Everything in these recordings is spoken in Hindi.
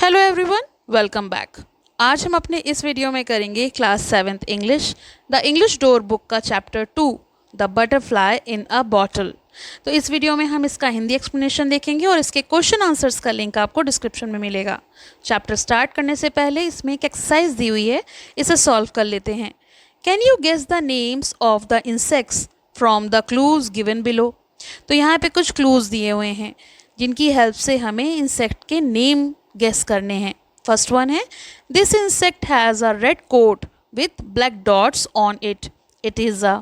Hello everyone, welcome back. आज हम अपने इस वीडियो में करेंगे class 7th English the English door book का chapter 2 the butterfly in a bottle. तो इस वीडियो में हम इसका हिंदी एक्सप्लेनेशन देखेंगे और इसके क्वेश्चन आंसर्स का लिंक आपको डिस्क्रिप्शन में मिलेगा। चैप्टर स्टार्ट करने से पहले इसमें एक एक्सरसाइज दी हुई है, इसे सॉल्व कर लेते हैं। Can you guess the names of the insects from the clues given below. तो यहाँ पे कुछ क्लूज दिए हुए हैं जिनकी हेल्प से हमें इंसेक्ट के नेम गेस करने हैं। फर्स्ट वन है, this insect has a red coat with black dots on it, it is a.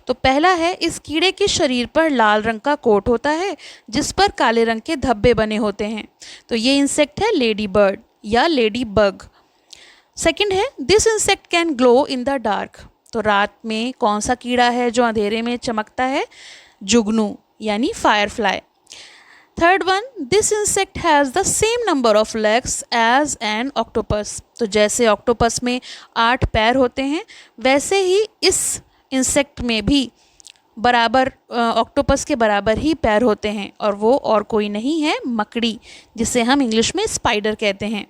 तो पहला है, इस कीड़े के शरीर पर लाल रंग का कोट होता है जिस पर काले रंग के धब्बे बने होते हैं। तो ये इंसेक्ट है लेडी बर्ड या लेडी बग। सेकेंड है, this insect can glow in the dark. तो रात में कौन सा कीड़ा है जो अंधेरे में चमकता है? जुगनू यानी firefly. Third one, this insect has the same number of legs as an octopus. तो जैसे ऑक्टोपस में 8 पैर होते हैं वैसे ही इस इंसेक्ट में भी बराबर ऑक्टोपस के बराबर ही पैर होते हैं, और वो और कोई नहीं है, मकड़ी, जिसे हम इंग्लिश में स्पाइडर कहते हैं।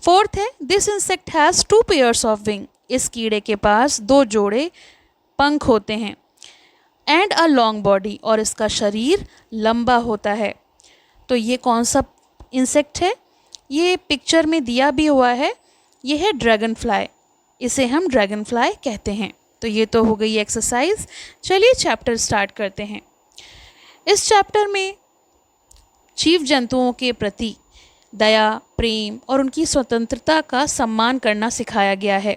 फोर्थ है, this insect has 2 pairs of wing. इस कीड़े के पास 2 जोड़े पंख होते हैं। एंड अ लॉन्ग बॉडी, और इसका शरीर लंबा होता है। तो ये कौन सा इंसेक्ट है? ये पिक्चर में दिया भी हुआ है, ये है ड्रैगन फ्लाई, इसे हम ड्रैगन फ्लाई कहते हैं। तो ये तो हो गई एक्सरसाइज। चलिए चैप्टर स्टार्ट करते हैं। इस चैप्टर में जीव जंतुओं के प्रति दया, प्रेम और उनकी स्वतंत्रता का सम्मान करना सिखाया गया है।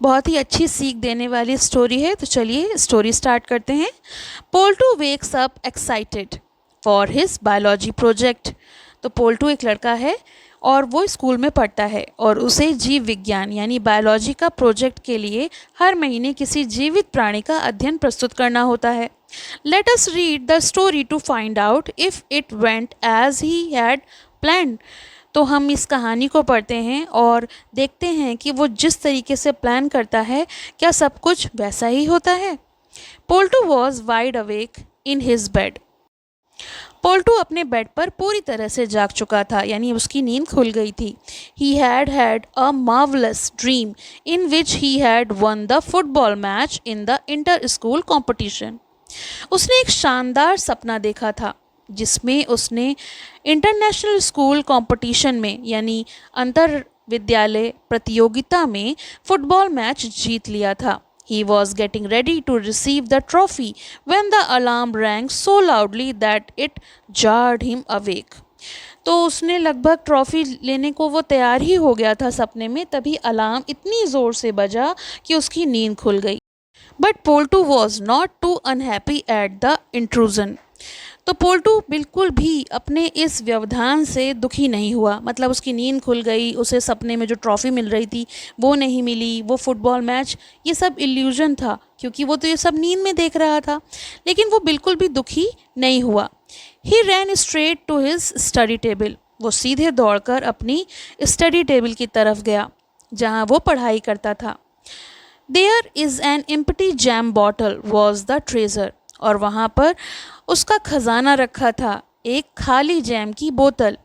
बहुत ही अच्छी सीख देने वाली स्टोरी है। तो चलिए स्टोरी स्टार्ट करते हैं। Poltu wakes up excited for his biology project. तो पोल्टू एक लड़का है और वो स्कूल में पढ़ता है और उसे जीव विज्ञान यानी बायोलॉजी का प्रोजेक्ट के लिए हर महीने किसी जीवित प्राणी का अध्ययन प्रस्तुत करना होता है। Let us read the story to find out if it went as he had planned. तो हम इस कहानी को पढ़ते हैं और देखते हैं कि वो जिस तरीके से प्लान करता है क्या सब कुछ वैसा ही होता है। Poltu was wide awake in his bed. Poltu अपने बेड पर पूरी तरह से जाग चुका था, यानी उसकी नींद खुल गई थी। He had had a marvellous dream in which he had one the football match in the inter school competition. उसने एक शानदार सपना देखा था जिसमें उसने इंटरनेशनल स्कूल कंपटीशन में यानी अंतर विद्यालय प्रतियोगिता में फुटबॉल मैच जीत लिया था। He was getting ready to receive the trophy when the alarm rang so loudly that it jarred him awake. तो उसने लगभग ट्रॉफी लेने को वो तैयार ही हो गया था सपने में, तभी अलार्म इतनी ज़ोर से बजा कि उसकी नींद खुल गई। But Poltu was not too unhappy at the intrusion. तो पोल्टू बिल्कुल भी अपने इस व्यवधान से दुखी नहीं हुआ। मतलब उसकी नींद खुल गई, उसे सपने में जो ट्रॉफ़ी मिल रही थी वो नहीं मिली, वो फुटबॉल मैच, ये सब इल्यूजन था क्योंकि वो तो ये सब नींद में देख रहा था। लेकिन वो बिल्कुल भी दुखी नहीं हुआ। He ran straight to his study table. वो सीधे दौड़कर अपनी स्टडी टेबल की तरफ गया जहाँ वो पढ़ाई करता था। There is an empty jam bottle was the treasure. और वहाँ पर उसका खजाना रखा था, एक खाली जैम की बोतल।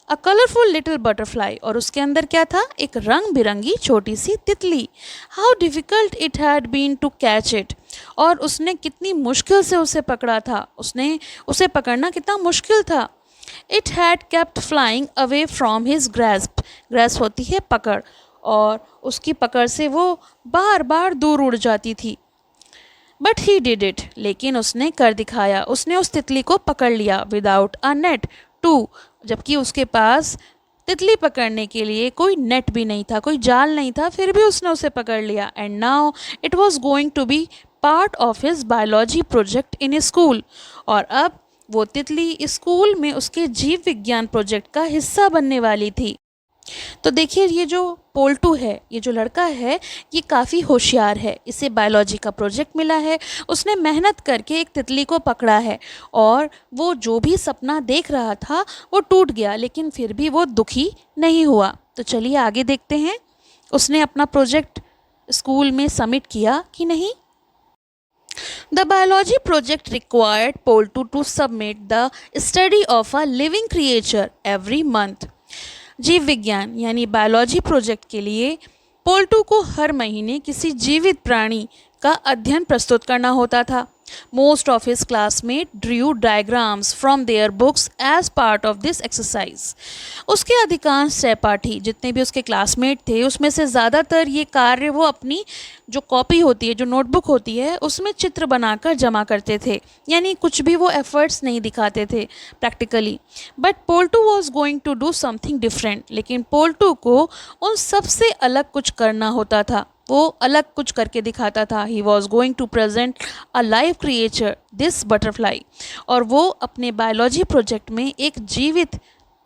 अ कलरफुल लिटिल बटरफ्लाई, और उसके अंदर क्या था? एक रंग बिरंगी छोटी सी तितली। How difficult it had been to catch it. और उसने कितनी मुश्किल से उसे पकड़ा था, उसने उसे पकड़ना कितना मुश्किल था। It had kept flying away from his grasp. Grasp होती है पकड़, और उसकी पकड़ से वो बार बार दूर उड़ जाती थी। बट ही डिड इट, लेकिन उसने कर दिखाया, उसने उस तितली को पकड़ लिया। विदाउट अ नेट टू, जबकि उसके पास तितली पकड़ने के लिए कोई नेट भी नहीं था, कोई जाल नहीं था, फिर भी उसने उसे पकड़ लिया। And now it was going to be part of his biology project in school. और अब वो तितली स्कूल में उसके जीव विज्ञान प्रोजेक्ट का हिस्सा बनने वाली थी। तो देखिए, ये जो पोल्टू है, ये जो लड़का है, ये काफ़ी होशियार है। इसे बायोलॉजी का प्रोजेक्ट मिला है, उसने मेहनत करके एक तितली को पकड़ा है, और वो जो भी सपना देख रहा था वो टूट गया, लेकिन फिर भी वो दुखी नहीं हुआ। तो चलिए आगे देखते हैं, उसने अपना प्रोजेक्ट स्कूल में सबमिट किया कि नहीं। The biology project required Poltu to submit the study of a living creature every month. जीव विज्ञान यानी बायोलॉजी प्रोजेक्ट के लिए पोल्टू को हर महीने किसी जीवित प्राणी का अध्ययन प्रस्तुत करना होता था। Most of his classmates drew diagrams from their books as part of this exercise. उसके अधिकांश सहपाठी जितने भी उसके क्लासमेट थे उसमें से ज़्यादातर ये कार्य वो अपनी जो कॉपी होती है, जो नोटबुक होती है, उसमें चित्र बनाकर जमा करते थे, यानी कुछ भी वो एफर्ट्स नहीं दिखाते थे practically. But Poltu was going to do something different, लेकिन पोल्टू को उन सबसे अलग कुछ करना होता था, वो अलग कुछ करके दिखाता था। He was going to present a live creature, this butterfly, और वो अपने बायोलॉजी प्रोजेक्ट में एक जीवित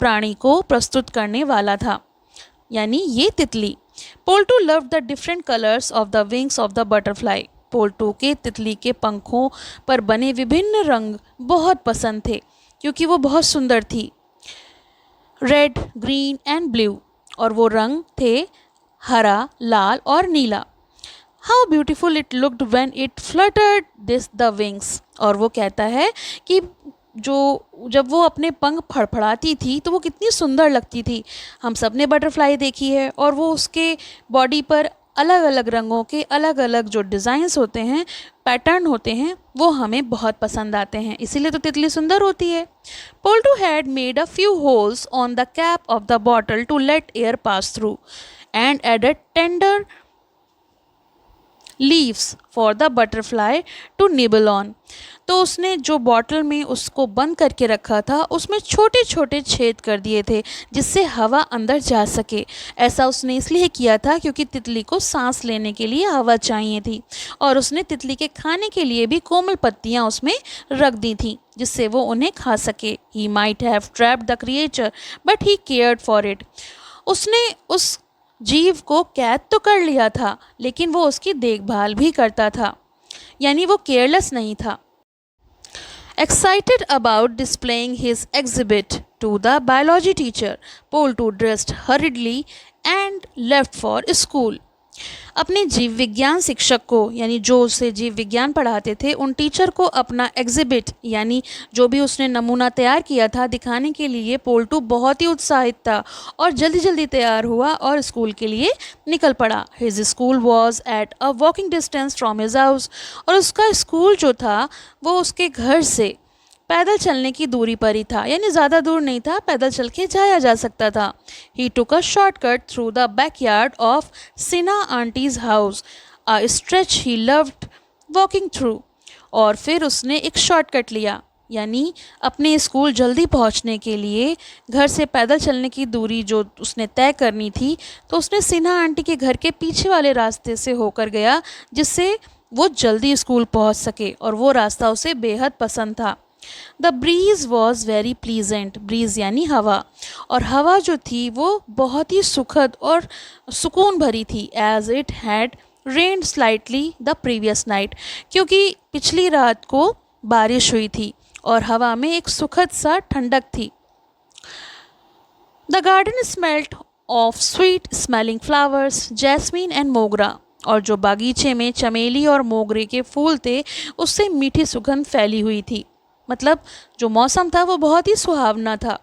प्राणी को प्रस्तुत करने वाला था, यानी ये तितली। Poltu loved the different colours of the wings of the butterfly. Poltu के तितली के पंखों पर बने विभिन्न रंग बहुत पसंद थे क्योंकि वो बहुत सुंदर थी। रेड, ग्रीन एंड ब्लू, और वो रंग थे हरा, लाल और नीला। How beautiful it looked when it fluttered this the wings, और वो कहता है कि जब वो अपने पंख फड़फड़ाती थी तो वो कितनी सुंदर लगती थी। हम सब ने बटरफ्लाई देखी है और वो उसके बॉडी पर अलग अलग रंगों के अलग अलग जो डिज़ाइंस होते हैं, पैटर्न होते हैं, वो हमें बहुत पसंद आते हैं, इसीलिए तो तितली सुंदर होती है। Poltu had made a few holes on the cap of the bottle to let air pass through and added tender leaves for the butterfly to nibble on. तो उसने जो बॉटल में उसको बंद करके रखा था उसमें छोटे छोटे छेद कर दिए थे जिससे हवा अंदर जा सके। ऐसा उसने इसलिए किया था क्योंकि तितली को सांस लेने के लिए हवा चाहिए थी, और उसने तितली के खाने के लिए भी कोमल पत्तियां उसमें रख दी थी जिससे वो उन्हें खा सके। He might have trapped the creature but he cared for it. उसने उस जीव को कैद तो कर लिया था लेकिन वो उसकी देखभाल भी करता था, यानी वो केयरलेस नहीं था। Excited about displaying his exhibit to the biology teacher, Poultry dressed hurriedly and left for school. अपने जीव विज्ञान शिक्षक को, यानी जो उसे जीव विज्ञान पढ़ाते थे, उन टीचर को अपना एग्जिबिट यानी जो भी उसने नमूना तैयार किया था दिखाने के लिए पोल्टू बहुत ही उत्साहित था और जल्दी जल्दी तैयार हुआ और स्कूल के लिए निकल पड़ा। His school was at a walking distance from his house, और उसका स्कूल जो था वो उसके घर से पैदल चलने की दूरी पर ही था, यानी ज़्यादा दूर नहीं था, पैदल चल के जाया जा सकता था। He took a shortcut through the backyard of Sinha aunty's house, a stretch he loved walking through, और फिर उसने एक शॉर्टकट लिया, यानी अपने स्कूल जल्दी पहुंचने के लिए घर से पैदल चलने की दूरी जो उसने तय करनी थी, तो उसने सिन्हा आंटी के घर के पीछे वाले रास्ते से होकर गया जिससे वो जल्दी स्कूल पहुंच सके, और वो रास्ता उसे बेहद पसंद था। The breeze was very pleasant, breeze यानी हवा, और हवा जो थी वो बहुत ही सुखद और सुकून भरी थी। As it had rained slightly the previous night, क्योंकि पिछली रात को बारिश हुई थी और हवा में एक सुखद सा ठंडक थी। The garden smelled of sweet smelling flowers, jasmine and मोगरा, और जो बागीचे में चमेली और मोगरे के फूल थे उससे मीठी सुगंध फैली हुई थी, मतलब जो मौसम था वो बहुत ही सुहावना था।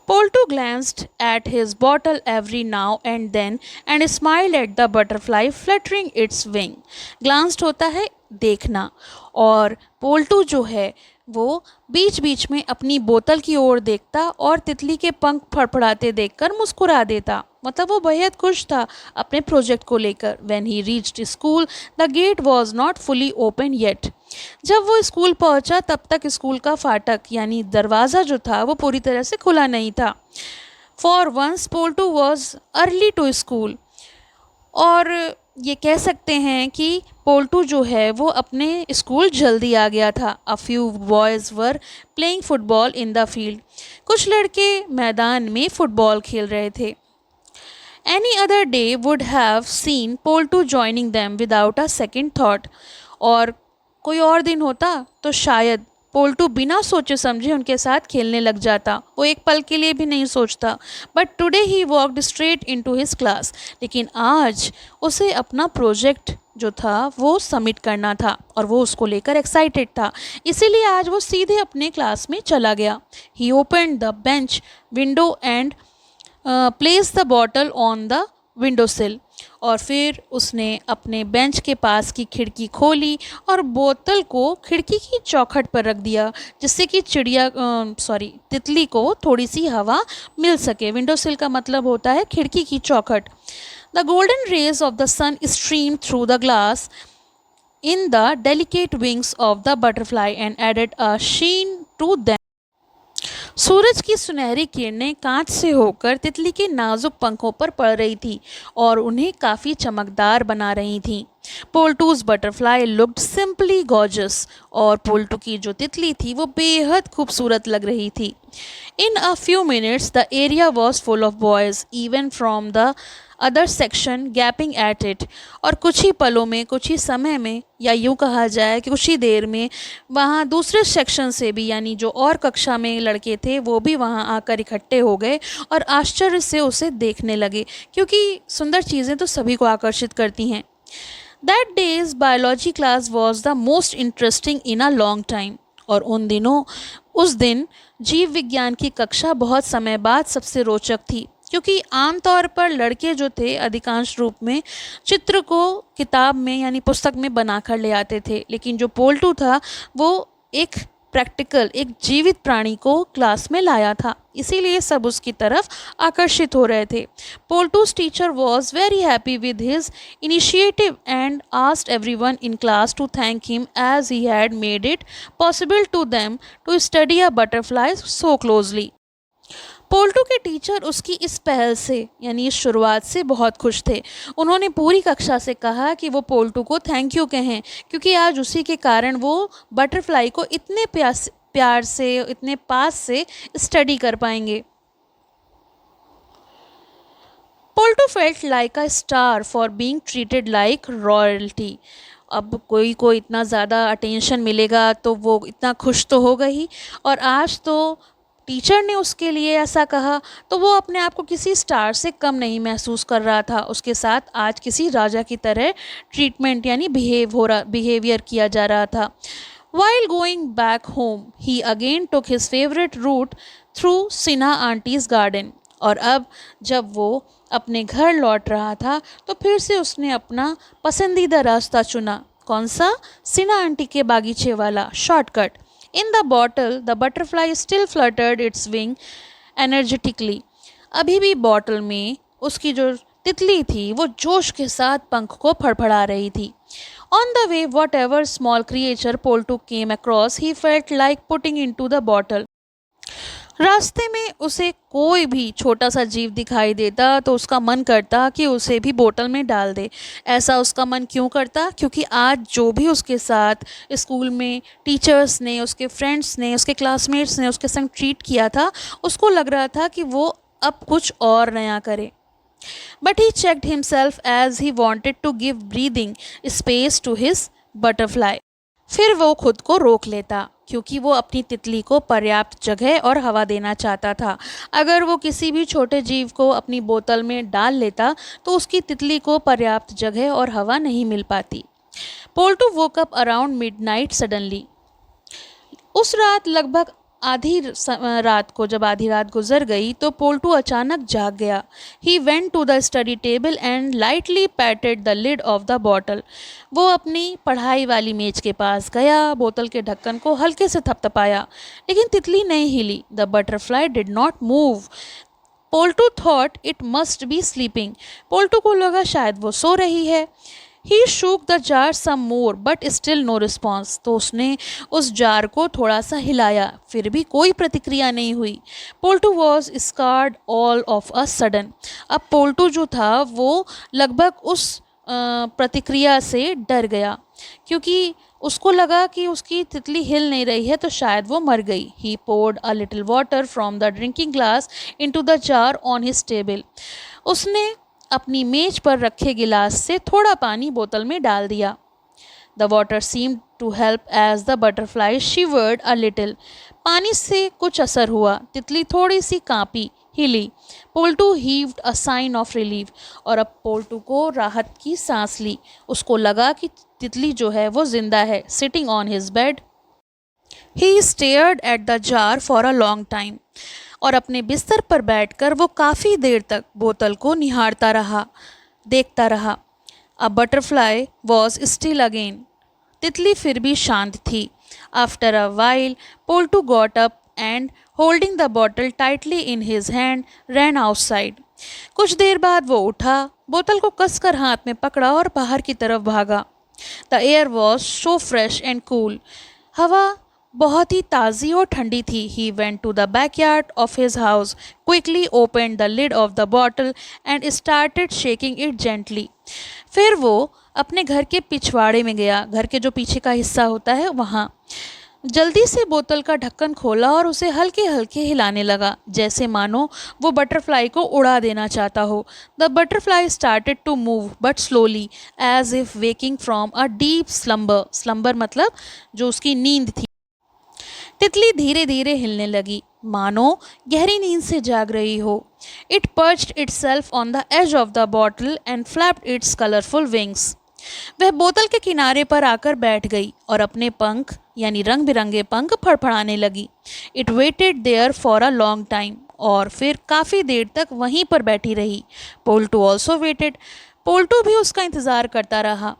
पोल्टू glanced at his bottle every now and then and smiled at the butterfly fluttering its wing. Glanced होता है देखना, और पोल्टू जो है वो बीच बीच में अपनी बोतल की ओर देखता और तितली के पंख फड़फड़ाते देखकर मुस्कुरा देता, मतलब वो बेहद खुश था अपने प्रोजेक्ट को लेकर। When he reached school, the gate was not fully open yet. जब वो स्कूल पहुंचा तब तक स्कूल का फाटक यानी दरवाज़ा जो था वो पूरी तरह से खुला नहीं था। For once Poltu was early to school, और ये कह सकते हैं कि पोल्टू जो है वो अपने स्कूल जल्दी आ गया था। A few boys were playing football in the field, कुछ लड़के मैदान में फुटबॉल खेल रहे थे। Any other day would have seen Poltu joining them without a second thought, और कोई और दिन होता तो शायद पोल्टू बिना सोचे समझे उनके साथ खेलने लग जाता, वो एक पल के लिए भी नहीं सोचता। But today he walked straight into his class, लेकिन आज उसे अपना प्रोजेक्ट जो था वो सबमिट करना था और वो उसको लेकर एक्साइटेड था, इसीलिए आज वो सीधे अपने क्लास में चला गया। He opened the bench window and place the bottle on the window sill. और फिर उसने अपने बेंच के पास की खिड़की खोली और बोतल को खिड़की की चौखट पर रख दिया, जिससे कि तितली को थोड़ी सी हवा मिल सके। विंडो सिल का मतलब होता है खिड़की की चौखट। The golden rays of the sun stream through the glass in the delicate wings of the butterfly and added a sheen to them. सूरज की सुनहरी किरणें कांच से होकर तितली के नाजुक पंखों पर पड़ रही थी और उन्हें काफ़ी चमकदार बना रही थीं। पोल्टूज बटरफ्लाई लुक्ड सिंपली गॉर्जियस, और पोल्टू की जो तितली थी वो बेहद खूबसूरत लग रही थी। In a few minutes the area was full of boys even from the other section gaping at it. और कुछ ही पलों में, कुछ ही समय में, या यूँ कहा जाए कि कुछ ही देर में वहाँ दूसरे सेक्शन से भी, यानी जो और कक्षा में लड़के थे वो भी वहाँ आकर इकट्ठे हो गए और आश्चर्य से उसे देखने लगे, क्योंकि सुंदर चीज़ें तो सभी को आकर्षित करती हैं। That days biology class was the most interesting in a long time. और उस दिन जीव विज्ञान की कक्षा बहुत समय बाद सबसे रोचक थी, क्योंकि आमतौर पर लड़के जो थे अधिकांश रूप में चित्र को किताब में यानी पुस्तक में बनाकर ले आते थे, लेकिन जो पोल्टू था वो एक प्रैक्टिकल, एक जीवित प्राणी को क्लास में लाया था, इसीलिए सब उसकी तरफ आकर्षित हो रहे थे। Poltu's teacher was very happy with his initiative and asked everyone in class to thank him as he had made it possible to them to study a butterfly so closely. Poltu के टीचर उसकी इस पहल से, यानी इस शुरुआत से बहुत खुश थे। उन्होंने पूरी कक्षा से कहा कि वो पोल्टू को थैंक यू कहें, क्योंकि आज उसी के कारण वो बटरफ्लाई को इतने प्यार से, इतने पास से स्टडी कर पाएंगे। Poltu felt like a star for being treated like royalty. अब कोई को इतना ज़्यादा अटेंशन मिलेगा तो वो इतना खुश तो होगा ही, और आज तो टीचर ने उसके लिए ऐसा कहा तो वो अपने आप को किसी स्टार से कम नहीं महसूस कर रहा था। उसके साथ आज किसी राजा की तरह ट्रीटमेंट यानी बिहेवियर किया जा रहा था। While going back home he again took his favourite route through Sinha aunty's garden. और अब जब वो अपने घर लौट रहा था तो फिर से उसने अपना पसंदीदा रास्ता चुना। कौन सा? सिन्हा आंटी के बागीचे वाला shortcut. In the bottle, the butterfly still fluttered its wing energetically. अभी भी बॉटल में उसकी जो तितली थी वो जोश के साथ पंख को फड़फड़ा रही थी। On the way, whatever small creature Poltu came across, he felt like putting into the bottle. रास्ते में उसे कोई भी छोटा सा जीव दिखाई देता तो उसका मन करता कि उसे भी बोतल में डाल दे। ऐसा उसका मन क्यों करता? क्योंकि आज जो भी उसके साथ स्कूल में टीचर्स ने, उसके फ्रेंड्स ने, उसके क्लासमेट्स ने उसके संग ट्रीट किया था, उसको लग रहा था कि वो अब कुछ और नया करे। But he checked himself as he wanted to give breathing space to his butterfly. फिर वो खुद को रोक लेता, क्योंकि वो अपनी तितली को पर्याप्त जगह और हवा देना चाहता था। अगर वो किसी भी छोटे जीव को अपनी बोतल में डाल लेता तो उसकी तितली को पर्याप्त जगह और हवा नहीं मिल पाती। Poltu woke up around midnight suddenly. उस रात लगभग जब आधी रात गुजर गई तो पोल्टू अचानक जाग गया। He went to the study table and lightly patted the lid of the bottle. वो अपनी पढ़ाई वाली मेज के पास गया, बोतल के ढक्कन को हल्के से थपथपाया, लेकिन तितली नहीं हिली। The butterfly did not move. Poltu thought it must be sleeping. Poltu को लगा शायद वो सो रही है। He shook the jar some more, but still no response. तो उसने उस जार को थोड़ा सा हिलाया, फिर भी कोई प्रतिक्रिया नहीं हुई। पोल्टू was scared all of a sudden. अब पोल्टू जो था वो लगभग उस प्रतिक्रिया से डर गया, क्योंकि उसको लगा कि उसकी तितली हिल नहीं रही है तो शायद वो मर गई। He poured a little water from the drinking glass into the jar on his table. उसने अपनी मेज पर रखे गिलास से थोड़ा पानी बोतल में डाल दिया। The water seemed to help as the butterfly shivered a little. पानी से कुछ असर हुआ, तितली थोड़ी सी कांपी, हिली। पोल्टू heaved a sign of relief. और अब पोल्टू को राहत की सांस ली। उसको लगा कि तितली जो है वो जिंदा है। Sitting on his bed, he stared at the jar for a long time. और अपने बिस्तर पर बैठकर वो काफ़ी देर तक बोतल को निहारता रहा, देखता रहा। A butterfly was still again. तितली फिर भी शांत थी। After a while Poltu got up and holding the bottle tightly in his hand ran outside. कुछ देर बाद वो उठा, बोतल को कसकर हाथ में पकड़ा और बाहर की तरफ भागा। The air was so fresh and cool. हवा बहुत ही ताज़ी और ठंडी थी। He went to the backyard of his house, quickly open the lid of the bottle and started shaking it gently. फिर वो अपने घर के पिछवाड़े में गया, घर के जो पीछे का हिस्सा होता है वहाँ। जल्दी से बोतल का ढक्कन खोला और उसे हल्के हल्के हिलाने लगा, जैसे मानो वो बटरफ्लाई को उड़ा देना चाहता हो। The butterfly started to move but slowly as if waking from a deep slumber. Slumber मतलब जो उसकी नींद थी। तितली धीरे धीरे हिलने लगी, मानो गहरी नींद से जाग रही हो। It perched itself on the edge of the bottle and flapped its colourful wings. वह बोतल के किनारे पर आकर बैठ गई और अपने पंख यानी रंग बिरंगे पंख फड़फड़ाने लगी। It waited there for a long time. और फिर काफ़ी देर तक वहीं पर बैठी रही। पोल्टू ऑल्सो वेटेड। पोल्टू भी उसका इंतज़ार करता रहा।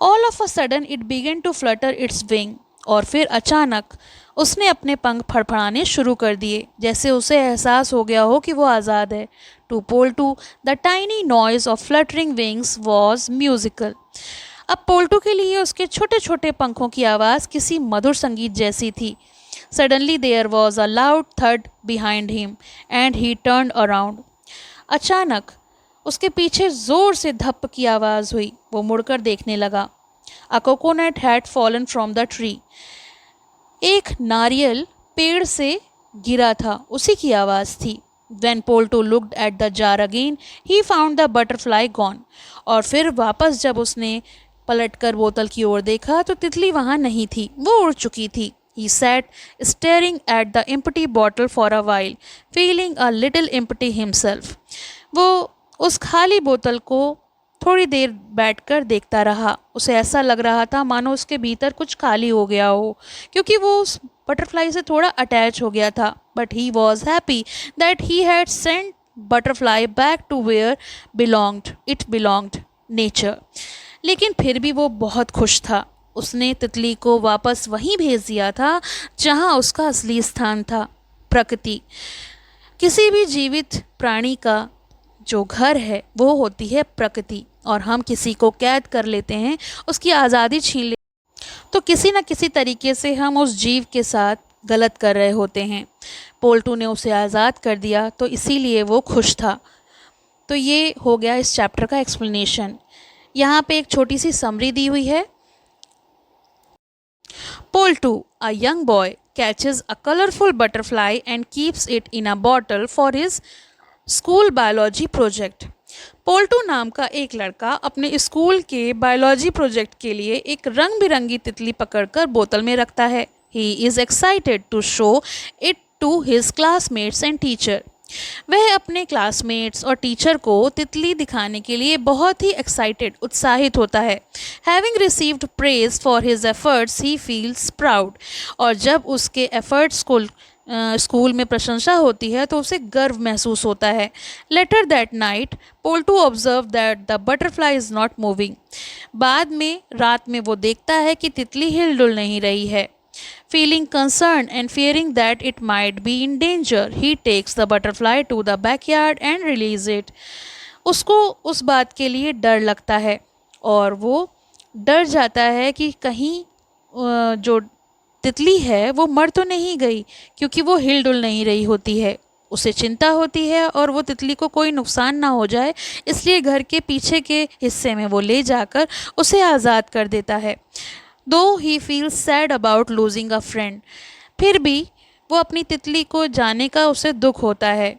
All of a sudden it began to flutter its wing. और फिर अचानक उसने अपने पंख फड़फड़ाने शुरू कर दिए, जैसे उसे एहसास हो गया हो कि वो आज़ाद है। To Poltu the tiny noise of fluttering wings was musical. अब पोल्टू के लिए उसके छोटे छोटे पंखों की आवाज़ किसी मधुर संगीत जैसी थी। Suddenly there was a loud thud behind him and he turned around. अचानक उसके पीछे ज़ोर से धप की आवाज़ हुई। वो मुड़कर देखने लगा। A coconut had fallen from the tree. एक नारियल पेड़ से गिरा था, उसी की आवाज़ थी। When Polto looked at the jar again, he found the butterfly gone. और फिर वापस जब उसने पलटकर बोतल की ओर देखा तो तितली वहाँ नहीं थी, वो उड़ चुकी थी। He sat staring at the empty bottle for a while, feeling a little empty himself. वो उस खाली बोतल को थोड़ी देर बैठकर देखता रहा। उसे ऐसा लग रहा था मानो उसके भीतर कुछ खाली हो गया हो, क्योंकि वो उस बटरफ्लाई से थोड़ा अटैच हो गया था। But he was happy that he had sent butterfly back to where it belonged, nature. लेकिन फिर भी वो बहुत खुश था। उसने तितली को वापस वहीं भेज दिया था जहाँ उसका असली स्थान था, प्रकृति। किसी भी जीवित प्राणी का जो घर है वो होती है प्रकृति, और हम किसी को कैद कर लेते हैं, उसकी आज़ादी छीन लेते तो किसी न किसी तरीके से हम उस जीव के साथ गलत कर रहे होते हैं। पोल्टू ने उसे आज़ाद कर दिया तो इसीलिए वो खुश था। तो ये हो गया इस चैप्टर का एक्सप्लेनेशन। यहाँ पे एक छोटी सी समरी दी हुई है। Poltu, a young boy, catches a colourful butterfly and keeps it in a bottle for his school biology project. Poltu नाम का एक लड़का अपने स्कूल के बायोलॉजी प्रोजेक्ट के लिए एक रंग बिरंगी तितली पकड़कर बोतल में रखता है। He is excited to show it to his classmates and teacher. वह अपने क्लासमेट्स और टीचर को तितली दिखाने के लिए बहुत ही एक्साइटेड, उत्साहित होता है। Having received praise for his efforts he feels proud. और जब उसके एफर्ट्स को स्कूल में प्रशंसा होती है तो उसे गर्व महसूस होता है। Later that night Poltu observe that the butterfly is not moving. बाद में रात में वो देखता है कि तितली हिल डुल नहीं रही है। Feeling concern and fearing that it might be in danger, he takes the butterfly to the backyard and release it. उसको उस बात के लिए डर लगता है और वो डर जाता है कि कहीं जो तितली है वो मर तो नहीं गई, क्योंकि वो हिल डुल नहीं रही होती है। उसे चिंता होती है और वो तितली को कोई नुकसान ना हो जाए, इसलिए घर के पीछे के हिस्से में वो ले जाकर उसे आज़ाद कर देता है। दो he feels sad about losing a friend. फिर भी वो अपनी तितली को जाने का उसे दुख होता है,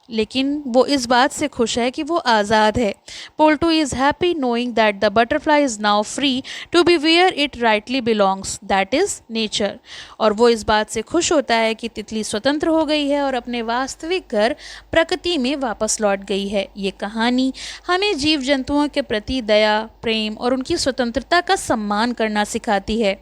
लेकिन वो इस बात से खुश है कि वो आज़ाद है। Poltu is happy knowing that the butterfly is now free to be where it rightly belongs, that is nature. और वो इस बात से खुश होता है कि तितली स्वतंत्र हो गई है और अपने वास्तविक घर प्रकृति में वापस लौट गई है। ये कहानी हमें जीव जंतुओं के प्रति दया, प्रेम और उनकी स्वतंत्रता का सम्मान करना सिखाती है,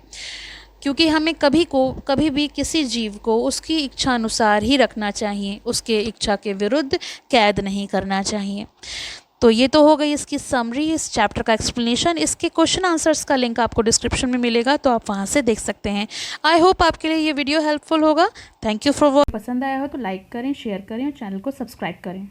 क्योंकि हमें कभी भी किसी जीव को उसकी इच्छा अनुसार ही रखना चाहिए, उसके इच्छा के विरुद्ध कैद नहीं करना चाहिए। तो ये तो हो गई इसकी समरी, इस चैप्टर का एक्सप्लेनेशन। इसके क्वेश्चन आंसर्स का लिंक आपको डिस्क्रिप्शन में मिलेगा, तो आप वहाँ से देख सकते हैं। आई होप आपके लिए ये वीडियो हेल्पफुल होगा। Thank you for watching. पसंद आया हो तो लाइक करें, शेयर करें और चैनल को सब्सक्राइब करें।